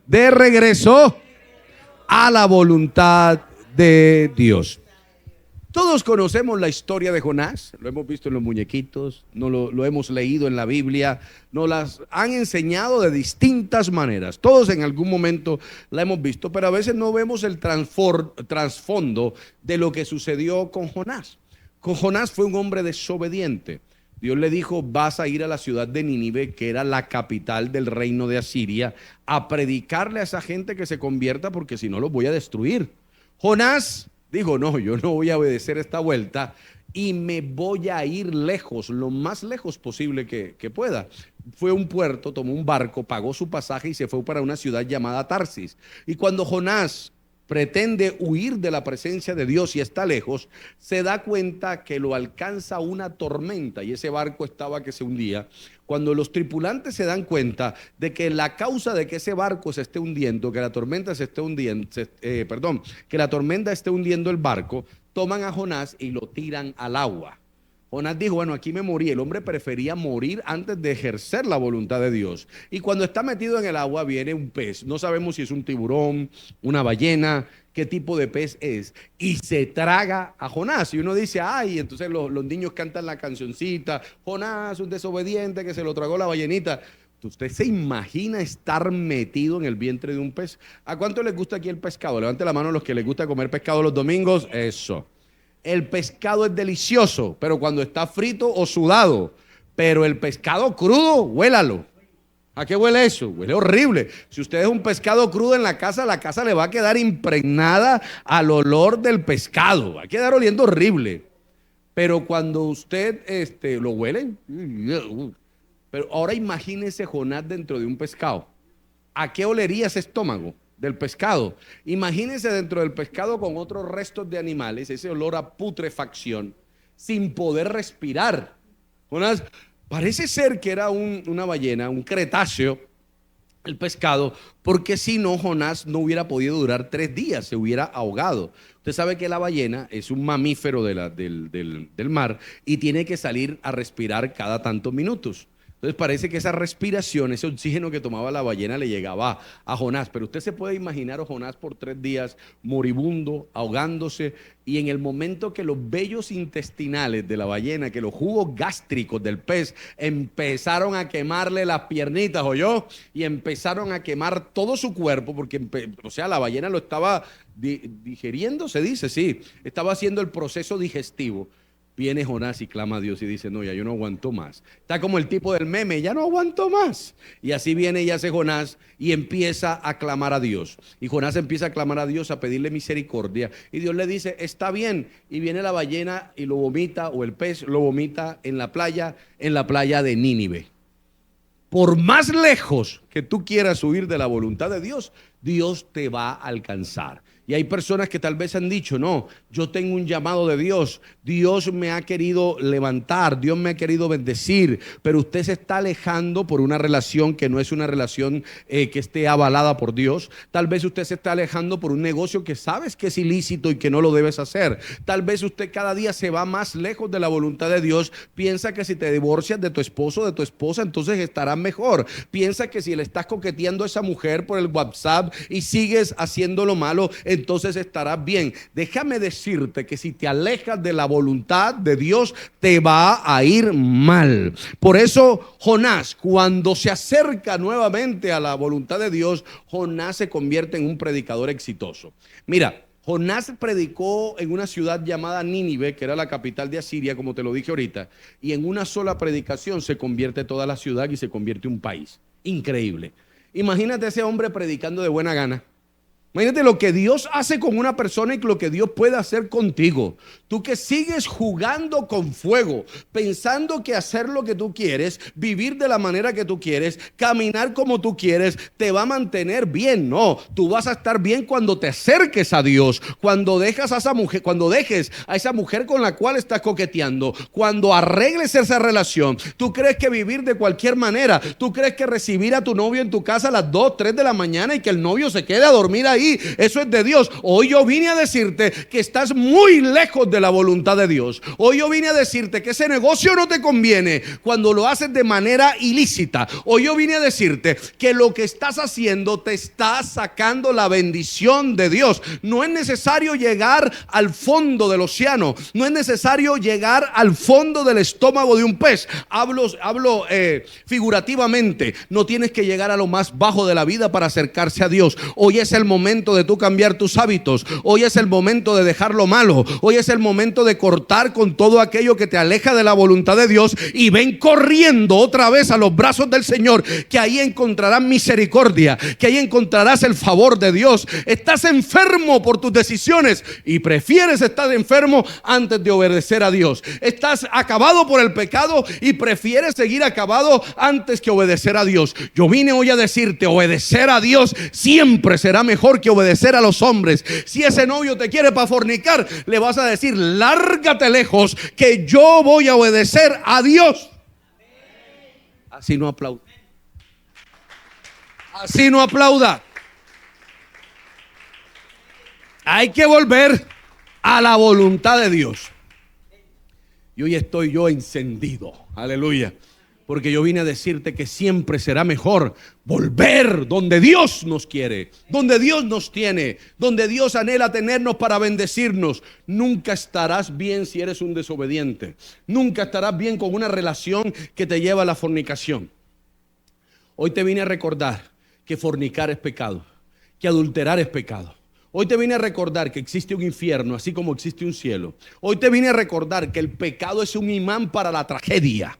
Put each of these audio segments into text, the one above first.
de regreso a la voluntad de Dios. Todos conocemos la historia de Jonás, lo hemos visto en los muñequitos, lo hemos leído en la Biblia, nos las han enseñado de distintas maneras. Todos en algún momento la hemos visto, pero a veces no vemos el trasfondo de lo que sucedió con Jonás. Con Jonás fue un hombre desobediente. Dios le dijo: vas a ir a la ciudad de Nínive, que era la capital del reino de Asiria, a predicarle a esa gente que se convierta, porque si no los voy a destruir. Jonás dijo: no, yo no voy a obedecer esta vuelta y me voy a ir lejos, lo más lejos posible que pueda. Fue a un puerto, tomó un barco, pagó su pasaje y se fue para una ciudad llamada Tarsis. Y cuando Jonás pretende huir de la presencia de Dios y está lejos, se da cuenta que lo alcanza una tormenta y ese barco estaba que se hundía. Cuando los tripulantes se dan cuenta de que la causa de que ese barco se esté hundiendo, que la tormenta se esté hundiendo, que la tormenta esté hundiendo el barco, toman a Jonás y lo tiran al agua. Jonás dijo: bueno, aquí me morí. El hombre prefería morir antes de ejercer la voluntad de Dios. Y cuando está metido en el agua viene un pez. No sabemos si es un tiburón, una ballena, qué tipo de pez es. Y se traga a Jonás. Y uno dice: ay, entonces los niños cantan la cancioncita: Jonás, un desobediente que se lo tragó la ballenita. ¿Usted se imagina estar metido en el vientre de un pez? ¿A cuánto les gusta aquí el pescado? Levante la mano los que les gusta comer pescado los domingos. Eso. El pescado es delicioso, pero cuando está frito o sudado. Pero el pescado crudo, huélalo. ¿A qué huele eso? Huele horrible. Si usted es un pescado crudo en la casa le va a quedar impregnada al olor del pescado. Va a quedar oliendo horrible. Pero cuando usted lo huele, pero ahora imagínese Jonás dentro de un pescado. ¿A qué olería ese estómago del pescado? Imagínese dentro del pescado con otros restos de animales, ese olor a putrefacción, sin poder respirar. Jonás, parece ser que era una ballena, un cretáceo, el pescado, porque si no, Jonás no hubiera podido durar 3 días, se hubiera ahogado. Usted sabe que la ballena es un mamífero del mar y tiene que salir a respirar cada tantos minutos. Entonces parece que esa respiración, ese oxígeno que tomaba la ballena le llegaba a Jonás. Pero usted se puede imaginar a Jonás por 3 días moribundo, ahogándose, y en el momento que los vellos intestinales de la ballena, que los jugos gástricos del pez empezaron a quemarle las piernitas, ¿oyó? Y empezaron a quemar todo su cuerpo, porque la ballena lo estaba digeriendo, se dice, sí, estaba haciendo el proceso digestivo. Viene Jonás y clama a Dios y dice: no, ya yo no aguanto más. Está como el tipo del meme: ya no aguanto más. Y así viene y hace Jonás y empieza a clamar a Dios. Y Jonás empieza a clamar a Dios, a pedirle misericordia. Y Dios le dice: está bien. Y viene la ballena y lo vomita, o el pez lo vomita en la playa de Nínive. Por más lejos que tú quieras huir de la voluntad de Dios, Dios te va a alcanzar. Y hay personas que tal vez han dicho: no, yo tengo un llamado de Dios, Dios me ha querido levantar, Dios me ha querido bendecir, pero usted se está alejando por una relación que no es una relación que esté avalada por Dios. Tal vez usted se está alejando por un negocio que sabes que es ilícito y que no lo debes hacer. Tal vez usted cada día se va más lejos de la voluntad de Dios. Piensa que si te divorcias de tu esposo o de tu esposa, entonces estarás mejor. Piensa que si le estás coqueteando a esa mujer por el WhatsApp y sigues haciendo lo malo, entonces estarás bien. Déjame decirte que si te alejas de la voluntad de Dios, te va a ir mal. Por eso Jonás, cuando se acerca nuevamente a la voluntad de Dios, Jonás se convierte en un predicador exitoso. Mira, Jonás predicó en una ciudad llamada Nínive, que era la capital de Asiria, como te lo dije ahorita, y en una sola predicación se convierte toda la ciudad y se convierte un país. Increíble. Imagínate a ese hombre predicando de buena gana. Imagínate lo que Dios hace con una persona y lo que Dios puede hacer contigo. Tú que sigues jugando con fuego, pensando que hacer lo que tú quieres, vivir de la manera que tú quieres, caminar como tú quieres, te va a mantener bien. No, tú vas a estar bien cuando te acerques a Dios, cuando dejes a esa mujer con la cual estás coqueteando, cuando arregles esa relación. Tú crees que vivir de cualquier manera, tú crees que recibir a tu novio en tu casa a las 2, 3 de la mañana y que el novio se quede a dormir ahí, ahí, eso es de Dios. Hoy yo vine a decirte que estás muy lejos de la voluntad de Dios. Hoy yo vine a decirte que ese negocio no te conviene cuando lo haces de manera ilícita. Hoy yo vine a decirte que lo que estás haciendo te está sacando la bendición de Dios. No es necesario llegar al fondo del océano, no es necesario llegar al fondo del estómago de un pez. Hablo figurativamente. No tienes que llegar a lo más bajo de la vida para acercarse a Dios. Hoy es el momento de tú cambiar tus hábitos. Hoy es el momento de dejar lo malo. Hoy es el momento de cortar con todo aquello que te aleja de la voluntad de Dios y ven corriendo otra vez a los brazos del Señor, que ahí encontrarás misericordia, que ahí encontrarás el favor de Dios. Estás enfermo por tus decisiones y prefieres estar enfermo antes de obedecer a Dios. Estás acabado por el pecado y prefieres seguir acabado antes que obedecer a Dios. Yo vine hoy a decirte, obedecer a Dios siempre será mejor que obedecer a los hombres. Si ese novio te quiere para fornicar, le vas a decir, lárgate lejos, que yo voy a obedecer a Dios. Así no aplauda. Así no aplauda. Hay que volver a la voluntad de Dios. Y hoy estoy yo encendido, aleluya, porque yo vine a decirte que siempre será mejor volver donde Dios nos quiere, donde Dios nos tiene, donde Dios anhela tenernos para bendecirnos. Nunca estarás bien si eres un desobediente. Nunca estarás bien con una relación que te lleva a la fornicación. Hoy te vine a recordar que fornicar es pecado, que adulterar es pecado. Hoy te vine a recordar que existe un infierno, así como existe un cielo. Hoy te vine a recordar que el pecado es un imán para la tragedia.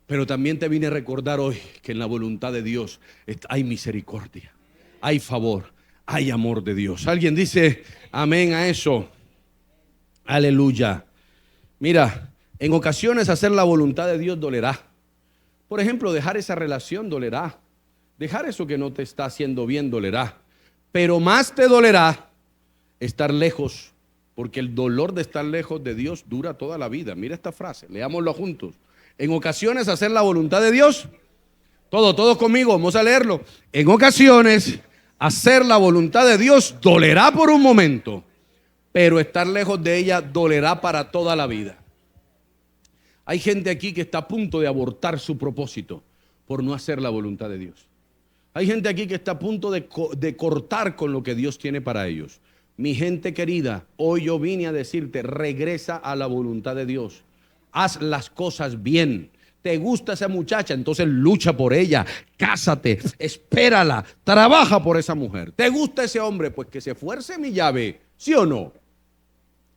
Pero también te vine a recordar hoy que en la voluntad de Dios hay misericordia, hay favor, hay amor de Dios. ¿Alguien dice amén a eso? Aleluya. Mira, en ocasiones hacer la voluntad de Dios dolerá. Por ejemplo, dejar esa relación dolerá. Dejar eso que no te está haciendo bien dolerá. Pero más te dolerá estar lejos, porque el dolor de estar lejos de Dios dura toda la vida. Mira esta frase, leámoslo juntos. En ocasiones hacer la voluntad de Dios, todos conmigo, vamos a leerlo. En ocasiones hacer la voluntad de Dios dolerá por un momento, pero estar lejos de ella dolerá para toda la vida. Hay gente aquí que está a punto de abortar su propósito por no hacer la voluntad de Dios. Hay gente aquí que está a punto de cortar con lo que Dios tiene para ellos. Mi gente querida, hoy yo vine a decirte, regresa a la voluntad de Dios. Haz las cosas bien. ¿Te gusta esa muchacha? Entonces lucha por ella, cásate, espérala, trabaja por esa mujer. ¿Te gusta ese hombre? Pues que se esfuerce, mi llave, ¿sí o no?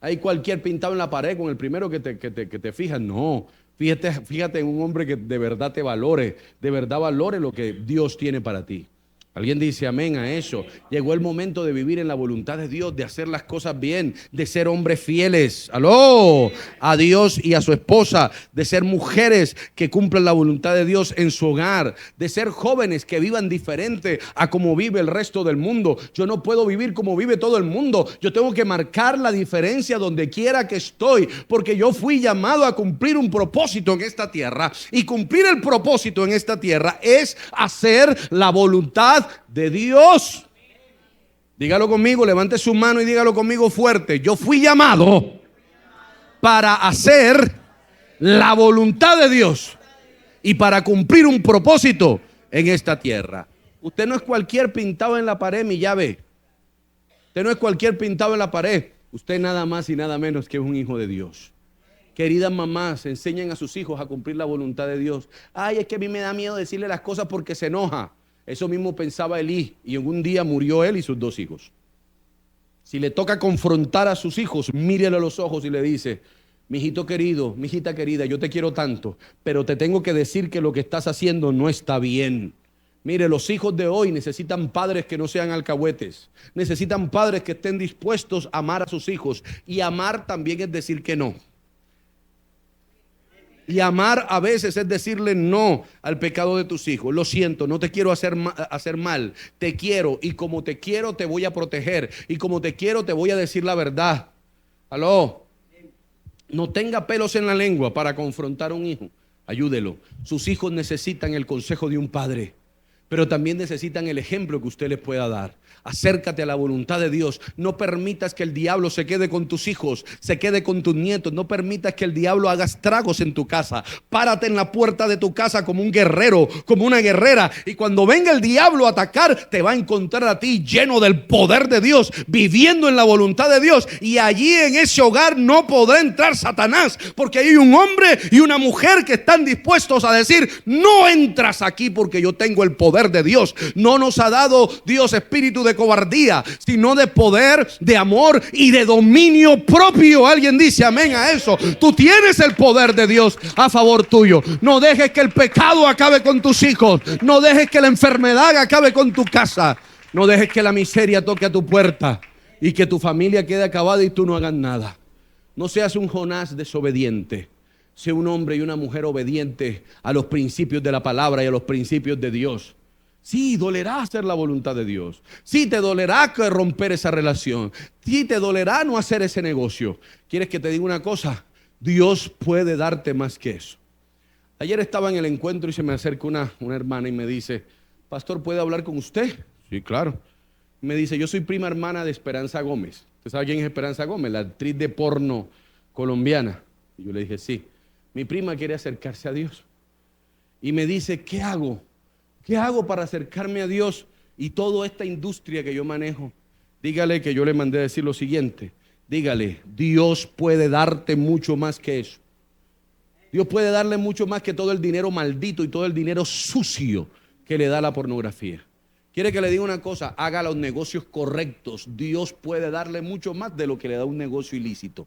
Hay cualquier pintado en la pared con el primero que te fijas. No, fíjate en un hombre que de verdad te valore, de verdad valore lo que Dios tiene para ti. Alguien dice amén a eso. Llegó el momento de vivir en la voluntad de Dios, de hacer las cosas bien, de ser hombres fieles, aló, a Dios y a su esposa, de ser mujeres que cumplen la voluntad de Dios en su hogar, de ser jóvenes que vivan diferente a como vive el resto del mundo. Yo no puedo vivir como vive todo el mundo. Yo tengo que marcar la diferencia donde quiera que estoy, porque yo fui llamado a cumplir un propósito en esta tierra, y cumplir el propósito en esta tierra es hacer la voluntad de Dios. Dígalo conmigo, levante su mano y dígalo conmigo fuerte. Yo fui llamado para hacer la voluntad de Dios y para cumplir un propósito en esta tierra. Usted no es cualquier pintado en la pared, mi llave. Usted no es cualquier pintado en la pared. Usted nada más y nada menos que es un hijo de Dios. Queridas mamás, enseñen a sus hijos a cumplir la voluntad de Dios. Ay, es que a mí me da miedo decirle las cosas porque se enoja. Eso mismo pensaba Elí, y en un día murió él y sus 2 hijos. Si le toca confrontar a sus hijos, mírele a los ojos y le dice: mijito querido, mijita querida, yo te quiero tanto, pero te tengo que decir que lo que estás haciendo no está bien. Mire, los hijos de hoy necesitan padres que no sean alcahuetes. Necesitan padres que estén dispuestos a amar a sus hijos. Y amar también es decir que no. Y amar a veces es decirle no al pecado de tus hijos. Lo siento, no te quiero hacer mal. Te quiero, y como te quiero te voy a proteger. Y como te quiero te voy a decir la verdad. Aló. No tenga pelos en la lengua para confrontar a un hijo. Ayúdelo. Sus hijos necesitan el consejo de un padre. pero también necesitan el ejemplo que usted les pueda dar. Acércate a la voluntad de Dios. No permitas que el diablo se quede con tus hijos, se quede con tus nietos. No permitas que el diablo haga estragos en tu casa. Párate en la puerta de tu casa como un guerrero, como una guerrera. Y cuando venga el diablo a atacar, te va a encontrar a ti lleno del poder de Dios, viviendo en la voluntad de Dios. Y allí en ese hogar no podrá entrar Satanás, porque hay un hombre y una mujer que están dispuestos a decir: no entras aquí porque yo tengo el poder de Dios. No nos ha dado Dios espíritu de cobardía, sino de poder, de amor y de dominio propio. Alguien dice amén a eso. Tú tienes el poder de Dios a favor tuyo. No dejes que el pecado acabe con tus hijos. No dejes que la enfermedad acabe con tu casa. No dejes que la miseria toque a tu puerta y que tu familia quede acabada y tú no hagas nada. No seas un Jonás desobediente. Sé un hombre y una mujer obediente a los principios de la palabra y a los principios de Dios. Sí, dolerá hacer la voluntad de Dios. Sí, te dolerá romper esa relación. Sí, te dolerá no hacer ese negocio. ¿Quieres que te diga una cosa? Dios puede darte más que eso. Ayer estaba en el encuentro y se me acerca una hermana y me dice: pastor, ¿puedo hablar con usted? Sí, claro. Me dice: yo soy prima hermana de Esperanza Gómez. ¿Usted sabe quién es Esperanza Gómez? La actriz de porno colombiana. Y yo le dije: sí. Mi prima quiere acercarse a Dios. Y me dice: ¿qué hago? ¿Qué hago para acercarme a Dios y toda esta industria que yo manejo? Dígale que yo le mandé a decir lo siguiente. Dígale: Dios puede darte mucho más que eso. Dios puede darle mucho más que todo el dinero maldito y todo el dinero sucio que le da la pornografía. Quiere que le diga una cosa: haga los negocios correctos. Dios puede darle mucho más de lo que le da un negocio ilícito.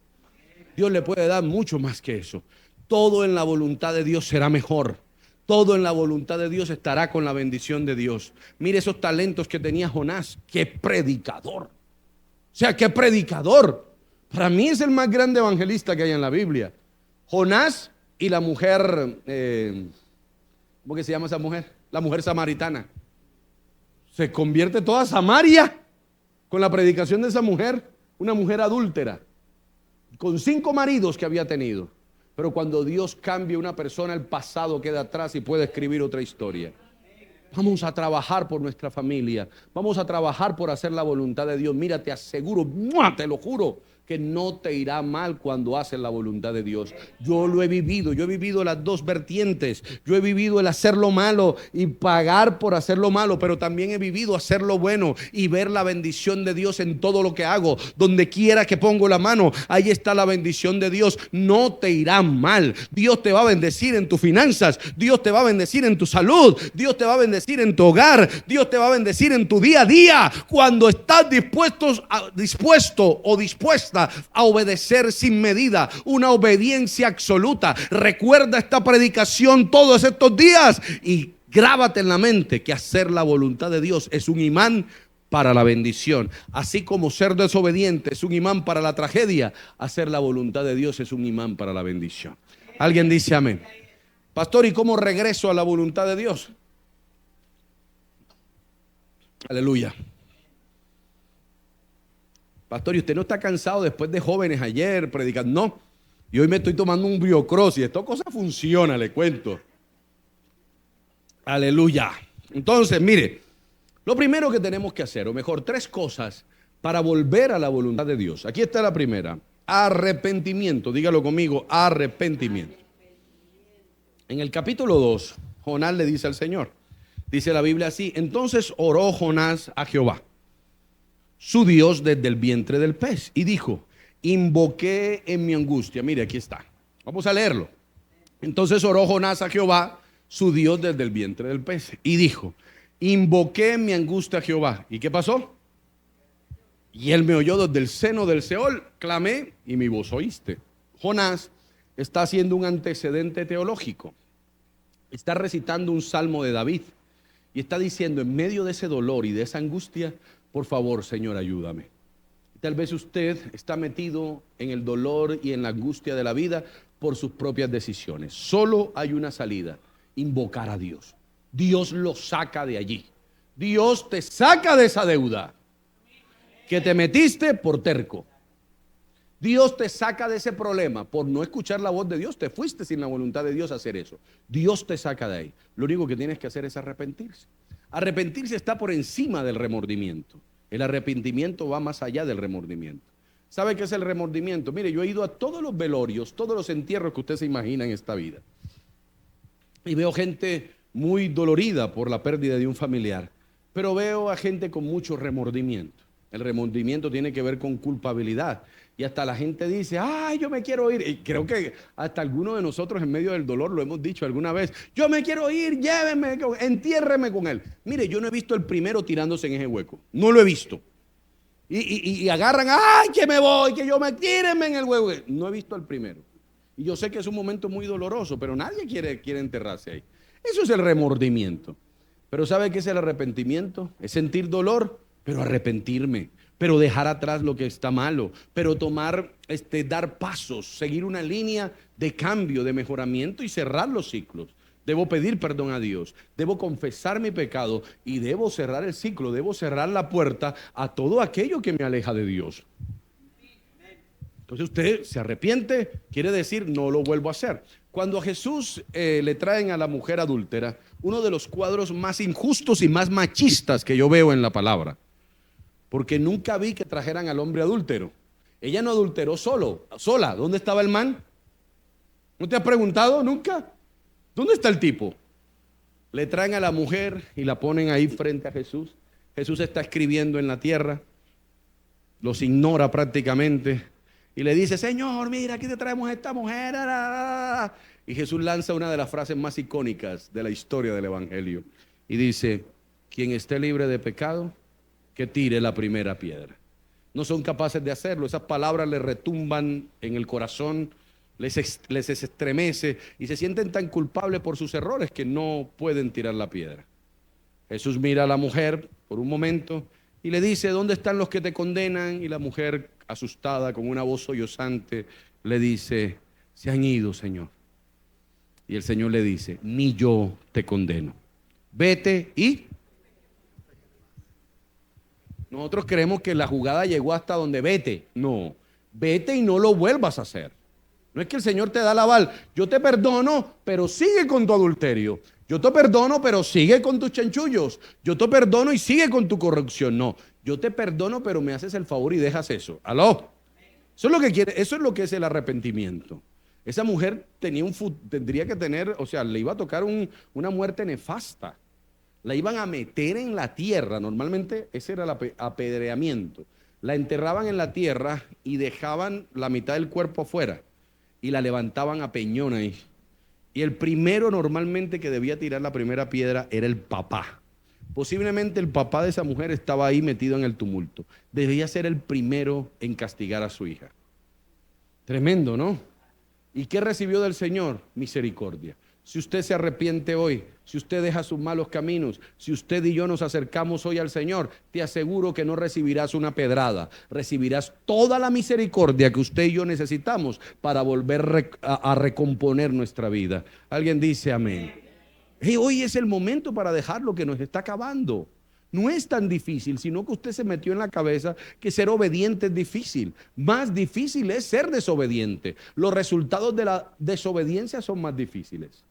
Dios le puede dar mucho más que eso. Todo en la voluntad de Dios será mejor. Todo en la voluntad de Dios estará con la bendición de Dios. Mire esos talentos que tenía Jonás. ¡Qué predicador! O sea, ¡qué predicador! Para mí es el más grande evangelista que hay en la Biblia. Jonás y la mujer, ¿cómo que se llama esa mujer? La mujer samaritana. Se convierte toda Samaria con la predicación de esa mujer. Una mujer adúltera, con 5 maridos que había tenido. Pero cuando Dios cambia una persona, el pasado queda atrás y puede escribir otra historia. Vamos a trabajar por nuestra familia. Vamos a trabajar por hacer la voluntad de Dios. Mira, te aseguro, te lo juro, que no te irá mal cuando haces la voluntad de Dios. Yo lo he vivido, yo he vivido las dos vertientes. Yo he vivido el hacer lo malo y pagar por hacer lo malo, pero también he vivido hacer lo bueno y ver la bendición de Dios en todo lo que hago. Donde quiera que pongo la mano, ahí está la bendición de Dios. No te irá mal. Dios te va a bendecir en tus finanzas. Dios te va a bendecir en tu salud. Dios te va a bendecir en tu hogar. Dios te va a bendecir en tu día a día. Cuando estás dispuesto o dispuesta a obedecer sin medida, una obediencia absoluta. Recuerda esta predicación todos estos días y grábate en la mente que hacer la voluntad de Dios es un imán para la bendición. Así como ser desobediente es un imán para la tragedia, hacer la voluntad de Dios es un imán para la bendición. Alguien dice amén. Pastor, ¿y cómo regreso a la voluntad de Dios? Aleluya. Pastor, ¿y usted no está cansado después de jóvenes ayer predicando? No, y hoy me estoy tomando un Biocross y esta cosa funciona, le cuento. Aleluya. Entonces, mire, lo primero que tenemos que hacer, o mejor, 3 cosas para volver a la voluntad de Dios. Aquí está la primera: arrepentimiento. Dígalo conmigo: arrepentimiento. En el capítulo 2, Jonás le dice al Señor, dice la Biblia así: entonces oró Jonás a Jehová, su Dios, desde el vientre del pez, y dijo: invoqué en mi angustia. Mire, aquí está. Vamos a leerlo. Entonces oró Jonás a Jehová, su Dios, desde el vientre del pez, y dijo: invoqué en mi angustia a Jehová. ¿Y qué pasó? Y él me oyó desde el seno del Seol, clamé y mi voz oíste. Jonás está haciendo un antecedente teológico. Está recitando un salmo de David y está diciendo, en medio de ese dolor y de esa angustia: por favor, Señor, ayúdame. Tal vez usted está metido en el dolor y en la angustia de la vida por sus propias decisiones. Solo hay una salida: invocar a Dios. Dios lo saca de allí. Dios te saca de esa deuda que te metiste por terco. Dios te saca de ese problema por no escuchar la voz de Dios. Te fuiste sin la voluntad de Dios a hacer eso. Dios te saca de ahí. Lo único que tienes que hacer es arrepentirse. Arrepentirse está por encima del remordimiento. El arrepentimiento va más allá del remordimiento. ¿Sabe qué es el remordimiento? Mire, yo he ido a todos los velorios, todos los entierros que usted se imagina en esta vida. Y veo gente muy dolorida por la pérdida de un familiar, pero veo a gente con mucho remordimiento. El remordimiento tiene que ver con culpabilidad. Y hasta la gente dice, ay, yo me quiero ir. Y creo que hasta algunos de nosotros en medio del dolor lo hemos dicho alguna vez. Yo me quiero ir, llévenme, entiérreme con él. Mire, yo no he visto el primero tirándose en ese hueco. No lo he visto. Y agarran, ay, que me voy, que yo me tírenme en el hueco. No he visto el primero. Y yo sé que es un momento muy doloroso, pero nadie quiere enterrarse ahí. Eso es el remordimiento. Pero ¿sabe qué es el arrepentimiento? Es sentir dolor, pero arrepentirme, pero dejar atrás lo que está malo, pero dar pasos, seguir una línea de cambio, de mejoramiento y cerrar los ciclos. Debo pedir perdón a Dios, debo confesar mi pecado y debo cerrar el ciclo, debo cerrar la puerta a todo aquello que me aleja de Dios. Entonces usted se arrepiente, quiere decir no lo vuelvo a hacer. Cuando a Jesús le traen a la mujer adúltera, uno de los cuadros más injustos y más machistas que yo veo en la palabra, porque nunca vi que trajeran al hombre adúltero. Ella no adulteró sola. ¿Dónde estaba el man? ¿No te has preguntado nunca? ¿Dónde está el tipo? Le traen a la mujer y la ponen ahí frente a Jesús. Jesús está escribiendo en la tierra, los ignora prácticamente y le dice, Señor, mira, aquí te traemos a esta mujer. Y Jesús lanza una de las frases más icónicas de la historia del Evangelio y dice, quien esté libre de pecado, que tire la primera piedra. No son capaces de hacerlo, esas palabras les retumban en el corazón, les estremece y se sienten tan culpables por sus errores que no pueden tirar la piedra. Jesús mira a la mujer por un momento y le dice, ¿dónde están los que te condenan? Y la mujer, asustada, con una voz sollozante, le dice, se han ido, Señor. Y el Señor le dice, ni yo te condeno. Vete y... Nosotros creemos que la jugada llegó hasta donde vete. No, vete y no lo vuelvas a hacer. No es que el Señor te da la aval. Yo te perdono, pero sigue con tu adulterio. Yo te perdono, pero sigue con tus chanchullos. Yo te perdono y sigue con tu corrupción. No, yo te perdono, pero me haces el favor y dejas eso. ¿Aló? Eso es lo que quiere, eso es lo que es el arrepentimiento. Esa mujer tendría que tener, o sea, le iba a tocar una muerte nefasta. La iban a meter en la tierra, normalmente ese era el apedreamiento. La enterraban en la tierra y dejaban la mitad del cuerpo afuera y la levantaban a peñón ahí. Y el primero normalmente que debía tirar la primera piedra era el papá. Posiblemente el papá de esa mujer estaba ahí metido en el tumulto. Debía ser el primero en castigar a su hija. Tremendo, ¿no? ¿Y qué recibió del Señor? Misericordia. Si usted se arrepiente hoy, si usted deja sus malos caminos, si usted y yo nos acercamos hoy al Señor, te aseguro que no recibirás una pedrada, recibirás toda la misericordia que usted y yo necesitamos para volver a recomponer nuestra vida. Alguien dice amén. Y hoy es el momento para dejar lo que nos está acabando. No es tan difícil, sino que usted se metió en la cabeza que ser obediente es difícil. Más difícil es ser desobediente. Los resultados de la desobediencia son más difíciles.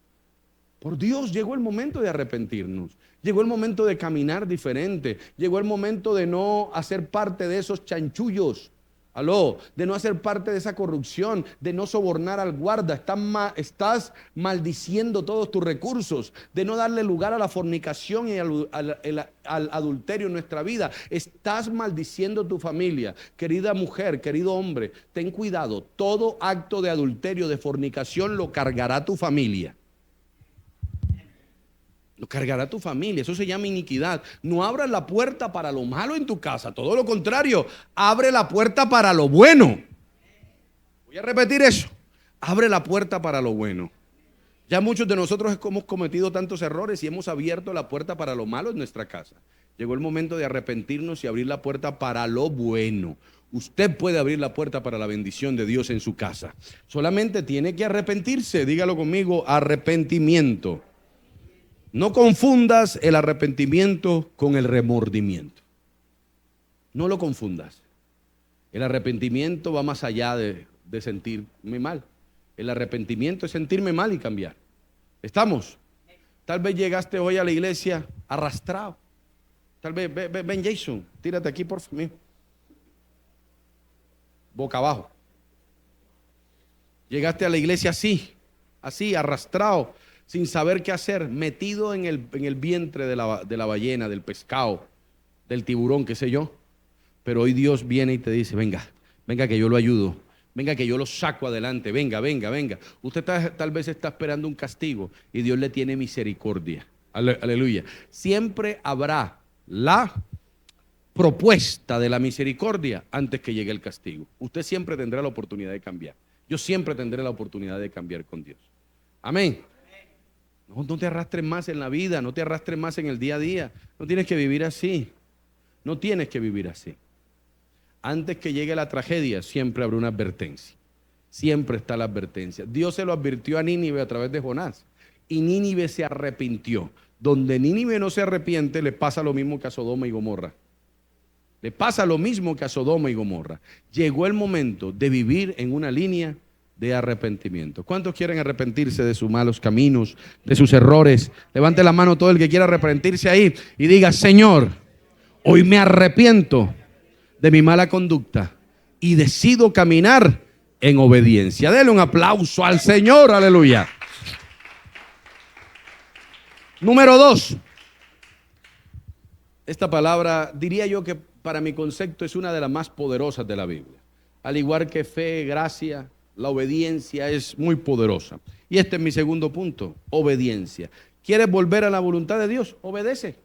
Por Dios, llegó el momento de arrepentirnos. Llegó el momento de caminar diferente. Llegó el momento de no hacer parte de esos chanchullos. De no hacer parte de esa corrupción, de no sobornar al guarda. Estás maldiciendo todos tus recursos, de no darle lugar a la fornicación y al adulterio en nuestra vida. Estás maldiciendo tu familia. Querida mujer, querido hombre, ten cuidado. Todo acto de adulterio, de fornicación, lo cargará tu familia. Lo cargará tu familia, eso se llama iniquidad. No abras la puerta para lo malo en tu casa, todo lo contrario, abre la puerta para lo bueno. Voy a repetir eso, abre la puerta para lo bueno. Ya muchos de nosotros hemos cometido tantos errores y hemos abierto la puerta para lo malo en nuestra casa. Llegó el momento de arrepentirnos y abrir la puerta para lo bueno. Usted puede abrir la puerta para la bendición de Dios en su casa. Solamente tiene que arrepentirse, dígalo conmigo, arrepentimiento. No confundas el arrepentimiento con el remordimiento. No lo confundas. El arrepentimiento va más allá de sentirme mal. El arrepentimiento es sentirme mal y cambiar. ¿Estamos? Tal vez llegaste hoy a la iglesia arrastrado. Tal vez, ven Jason, tírate aquí por favor. Boca abajo. Llegaste a la iglesia así, arrastrado, sin saber qué hacer, metido en el vientre de la ballena, del pescado, del tiburón, qué sé yo. Pero hoy Dios viene y te dice, venga que yo lo ayudo, venga que yo lo saco adelante, venga. Usted tal vez está esperando un castigo y Dios le tiene misericordia. Aleluya. Siempre habrá la propuesta de la misericordia antes que llegue el castigo. Usted siempre tendrá la oportunidad de cambiar. Yo siempre tendré la oportunidad de cambiar con Dios. Amén. No te arrastres más en la vida, no te arrastres más en el día a día. No tienes que vivir así. No tienes que vivir así. Antes que llegue la tragedia, siempre habrá una advertencia. Siempre está la advertencia. Dios se lo advirtió a Nínive a través de Jonás. Y Nínive se arrepintió. Donde Nínive no se arrepiente, le pasa lo mismo que a Sodoma y Gomorra. Le pasa lo mismo que a Sodoma y Gomorra. Llegó el momento de vivir en una línea de arrepentimiento. ¿Cuántos quieren arrepentirse de sus malos caminos, de sus errores? Levante la mano todo el que quiera arrepentirse ahí y diga, Señor, hoy me arrepiento de mi mala conducta y decido caminar en obediencia. Dele un aplauso al Señor, aleluya. Número 2. Esta palabra, diría yo que para mi concepto es una de las más poderosas de la Biblia. Al igual que fe, gracia, la obediencia es muy poderosa. Y este es mi segundo punto, obediencia. ¿Quieres volver a la voluntad de Dios? Obedece.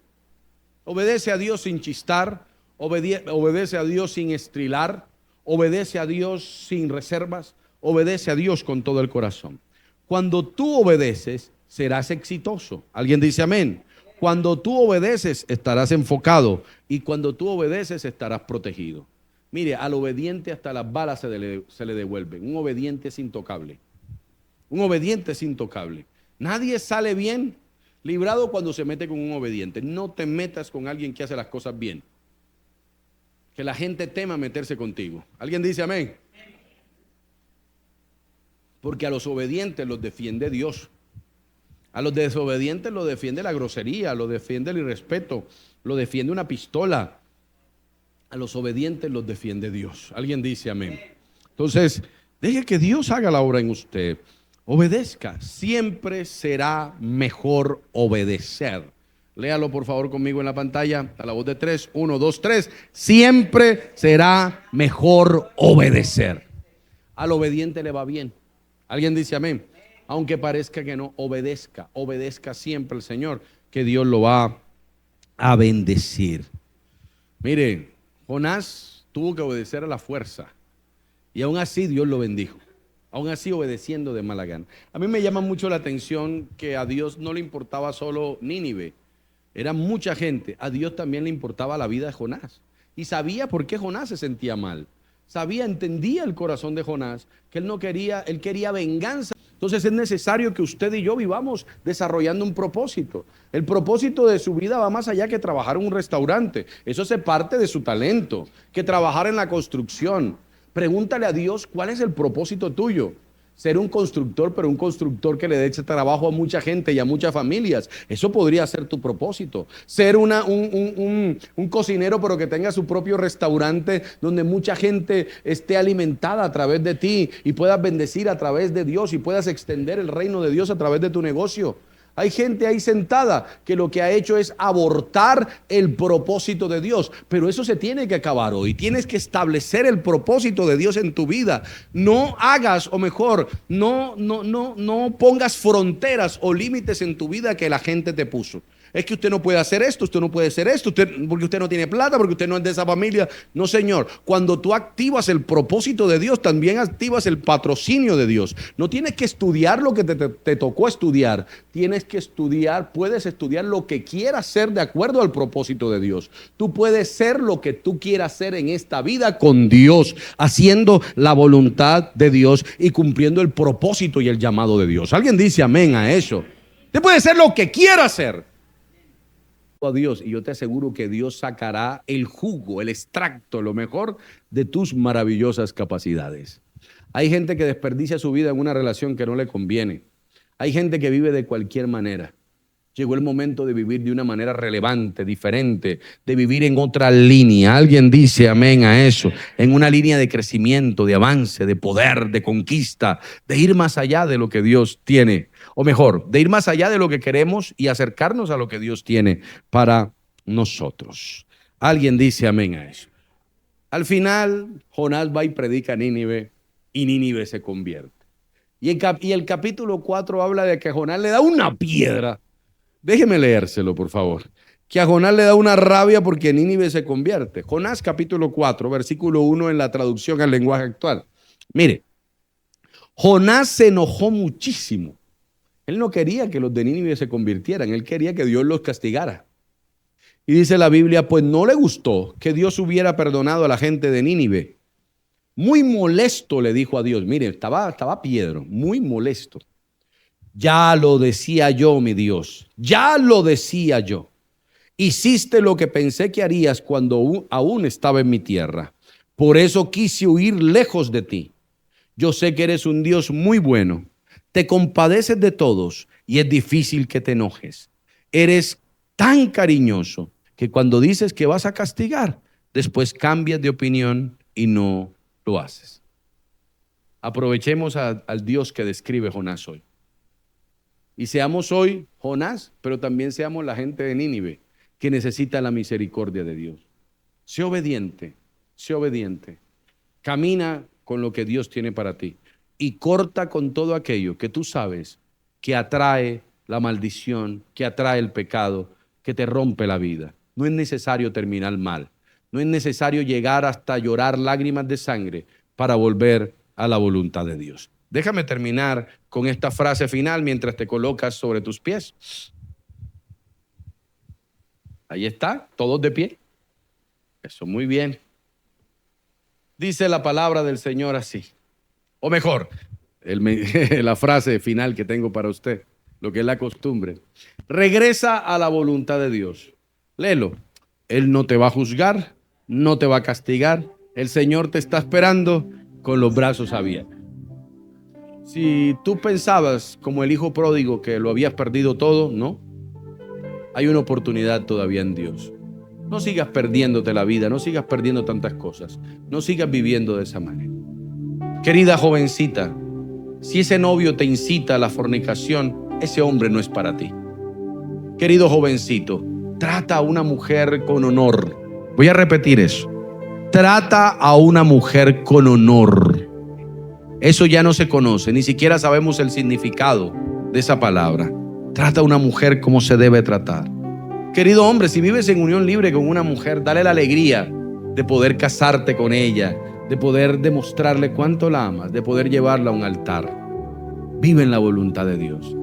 Obedece a Dios sin chistar, obedece a Dios sin estrilar, obedece a Dios sin reservas, obedece a Dios con todo el corazón. Cuando tú obedeces, serás exitoso. ¿Alguien dice amén? Cuando tú obedeces, estarás enfocado, y cuando tú obedeces, estarás protegido. Mire, al obediente hasta las balas se le devuelven. Un obediente es intocable. Un obediente es intocable. Nadie sale bien librado cuando se mete con un obediente. No te metas con alguien que hace las cosas bien. Que la gente tema meterse contigo. ¿Alguien dice amén? Porque a los obedientes los defiende Dios. A los desobedientes los defiende la grosería, los defiende el irrespeto, los defiende una pistola. A los obedientes los defiende Dios. ¿Alguien dice amén? Entonces, deje que Dios haga la obra en usted. Obedezca. Siempre será mejor obedecer. Léalo por favor conmigo en la pantalla. A la voz de 3. 1, 2, 3. Siempre será mejor obedecer. Al obediente le va bien. ¿Alguien dice amén? Aunque parezca que no, obedezca. Obedezca siempre al Señor, que Dios lo va a bendecir. Mire, Jonás tuvo que obedecer a la fuerza y aún así Dios lo bendijo, aún así obedeciendo de mala gana. A mí me llama mucho la atención que a Dios no le importaba solo Nínive, era mucha gente. A Dios también le importaba la vida de Jonás y sabía por qué Jonás se sentía mal. Entendía el corazón de Jonás, que él quería venganza. Entonces es necesario que usted y yo vivamos desarrollando un propósito. El propósito de su vida va más allá que trabajar en un restaurante. Eso hace parte de su talento, que trabajar en la construcción. Pregúntale a Dios cuál es el propósito tuyo. Ser un constructor, pero un constructor que le dé ese trabajo a mucha gente y a muchas familias. Eso podría ser tu propósito. Ser un cocinero, pero que tenga su propio restaurante donde mucha gente esté alimentada a través de ti y puedas bendecir a través de Dios y puedas extender el reino de Dios a través de tu negocio. Hay gente ahí sentada que lo que ha hecho es abortar el propósito de Dios, pero eso se tiene que acabar hoy. Tienes que establecer el propósito de Dios en tu vida. No hagas, o mejor, no pongas fronteras o límites en tu vida que la gente te puso. Es que usted no puede hacer esto, usted no puede hacer esto, porque usted no tiene plata, porque usted no es de esa familia. No, Señor, cuando tú activas el propósito de Dios, también activas el patrocinio de Dios. No tienes que estudiar lo que te tocó estudiar. Tienes que estudiar, puedes estudiar lo que quieras ser de acuerdo al propósito de Dios. Tú puedes ser lo que tú quieras ser en esta vida con Dios, haciendo la voluntad de Dios y cumpliendo el propósito y el llamado de Dios. ¿Alguien dice amén a eso? Usted puede ser lo que quiera ser a Dios, y yo te aseguro que Dios sacará el jugo, el extracto, lo mejor de tus maravillosas capacidades. Hay gente que desperdicia su vida en una relación que no le conviene. Hay gente que vive de cualquier manera. Llegó el momento de vivir de una manera relevante, diferente, de vivir en otra línea. Alguien dice amén a eso, en una línea de crecimiento, de avance, de poder, de conquista, de ir más allá de lo que Dios tiene, o mejor, de ir más allá de lo que queremos y acercarnos a lo que Dios tiene para nosotros. Alguien dice amén a eso. Al final, Jonás va y predica a Nínive y Nínive se convierte. Y el capítulo 4 habla de que Jonás le da una piedra. Déjeme leérselo, por favor. Que a Jonás le da una rabia porque Nínive se convierte. Jonás capítulo 4, versículo 1 en la traducción al lenguaje actual. Mire, Jonás se enojó muchísimo. Él no quería que los de Nínive se convirtieran, él quería que Dios los castigara. Y dice la Biblia, pues no le gustó que Dios hubiera perdonado a la gente de Nínive. Muy molesto le dijo a Dios, mire, estaba Pedro, muy molesto. Ya lo decía yo, mi Dios, ya lo decía yo. Hiciste lo que pensé que harías cuando aún estaba en mi tierra. Por eso quise huir lejos de ti. Yo sé que eres un Dios muy bueno. Te compadeces de todos y es difícil que te enojes. Eres tan cariñoso que cuando dices que vas a castigar, después cambias de opinión y no lo haces. Aprovechemos al Dios que describe Jonás hoy. Y seamos hoy Jonás, pero también seamos la gente de Nínive que necesita la misericordia de Dios. Sé obediente, sé obediente. Camina con lo que Dios tiene para ti y corta con todo aquello que tú sabes que atrae la maldición, que atrae el pecado, que te rompe la vida. No es necesario terminar mal. No es necesario llegar hasta llorar lágrimas de sangre para volver a la voluntad de Dios. Déjame terminar con esta frase final mientras te colocas sobre tus pies. Ahí está, todos de pie. Eso, muy bien. Dice la palabra del Señor así. O mejor, la frase final que tengo para usted, lo que es la costumbre. Regresa a la voluntad de Dios. Léelo. Él no te va a juzgar, no te va a castigar. El Señor te está esperando con los brazos abiertos. Si tú pensabas, como el hijo pródigo, que lo habías perdido todo, no. Hay una oportunidad todavía en Dios. No sigas perdiéndote la vida, no sigas perdiendo tantas cosas, no sigas viviendo de esa manera. Querida jovencita, si ese novio te incita a la fornicación, ese hombre no es para ti. Querido jovencito, trata a una mujer con honor. Voy a repetir eso. Trata a una mujer con honor. Eso ya no se conoce, ni siquiera sabemos el significado de esa palabra. Trata a una mujer como se debe tratar. Querido hombre, si vives en unión libre con una mujer, dale la alegría de poder casarte con ella, de poder demostrarle cuánto la amas, de poder llevarla a un altar. Vive en la voluntad de Dios.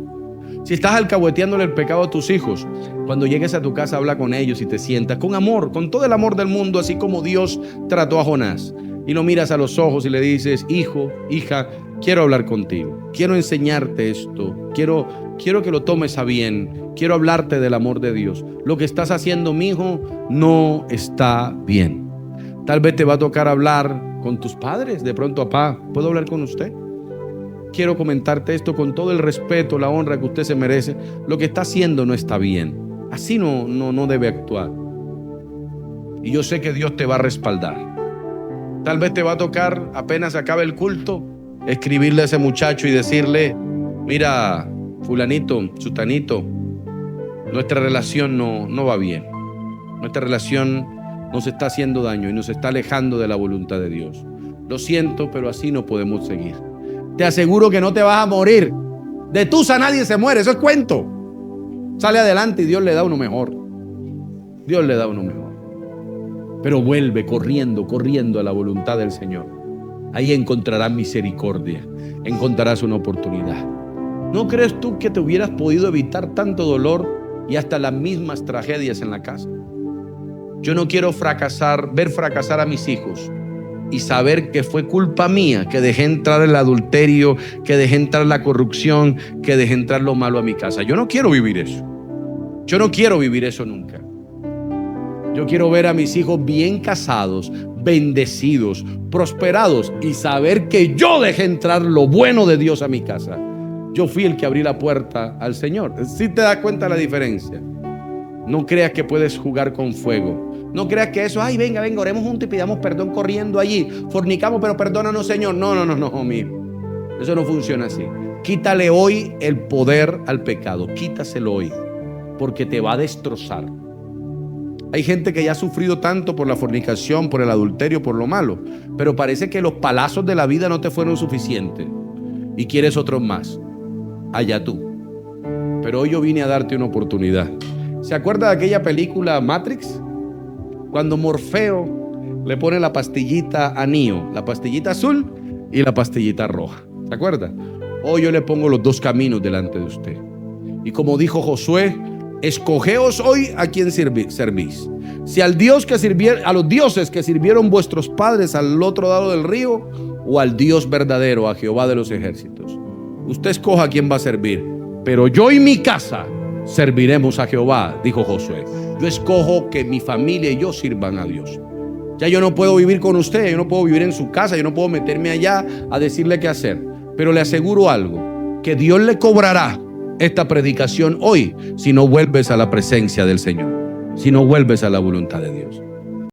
Si estás alcahueteándole el pecado a tus hijos, cuando llegues a tu casa habla con ellos y te sientas con amor, con todo el amor del mundo, así como Dios trató a Jonás. Y lo miras a los ojos y le dices, hijo, hija, quiero hablar contigo, quiero enseñarte esto, quiero que lo tomes a bien, quiero hablarte del amor de Dios. Lo que estás haciendo, mi hijo, no está bien. Tal vez te va a tocar hablar con tus padres. De pronto, papá, ¿puedo hablar con usted? Quiero comentarte esto con todo el respeto, la honra que usted se merece. Lo que está haciendo no está bien. Así no debe actuar. Y yo sé que Dios te va a respaldar. Tal vez te va a tocar, apenas acabe el culto, escribirle a ese muchacho y decirle, mira, fulanito, sutanito, nuestra relación no va bien. Nuestra relación nos está haciendo daño y nos está alejando de la voluntad de Dios. Lo siento, pero así no podemos seguir. Te aseguro que no te vas a morir. De tusa nadie se muere, eso es cuento. Sale adelante y Dios le da uno mejor. Dios le da uno mejor. Pero vuelve corriendo a la voluntad del Señor. Ahí encontrarás misericordia, encontrarás una oportunidad. ¿No crees tú que te hubieras podido evitar tanto dolor y hasta las mismas tragedias en la casa? Yo no quiero ver fracasar a mis hijos y saber que fue culpa mía, que dejé entrar el adulterio, que dejé entrar la corrupción, que dejé entrar lo malo a mi casa. Yo no quiero vivir eso. Yo no quiero vivir eso nunca. Yo quiero ver a mis hijos bien casados, bendecidos, prosperados y saber que yo dejé entrar lo bueno de Dios a mi casa. Yo fui el que abrí la puerta al Señor. ¿Sí te das cuenta la diferencia? No creas que puedes jugar con fuego. No creas que eso, ay, venga, oremos juntos y pidamos perdón corriendo allí. Fornicamos, pero perdónanos, Señor. No, mi hijo. Eso no funciona así. Quítale hoy el poder al pecado. Quítaselo hoy, porque te va a destrozar. Hay gente que ya ha sufrido tanto por la fornicación, por el adulterio, por lo malo, pero parece que los palazos de la vida no te fueron suficientes y quieres otros más. Allá tú. Pero hoy yo vine a darte una oportunidad. ¿Se acuerda de aquella película Matrix? Cuando Morfeo le pone la pastillita a Neo, la pastillita azul y la pastillita roja. ¿Se acuerda? Hoy yo le pongo los dos caminos delante de usted. Y como dijo Josué, escogeos hoy a quién servís. Si al Dios que a los dioses que sirvieron vuestros padres al otro lado del río, o al Dios verdadero, a Jehová de los ejércitos. Usted escoja a quién va a servir. Pero yo y mi casa serviremos a Jehová, dijo Josué. Yo escojo que mi familia y yo sirvan a Dios. Ya yo no puedo vivir con usted, yo no puedo vivir en su casa, yo no puedo meterme allá a decirle qué hacer. Pero le aseguro algo, que Dios le cobrará esta predicación hoy si no vuelves a la presencia del Señor, si no vuelves a la voluntad de Dios.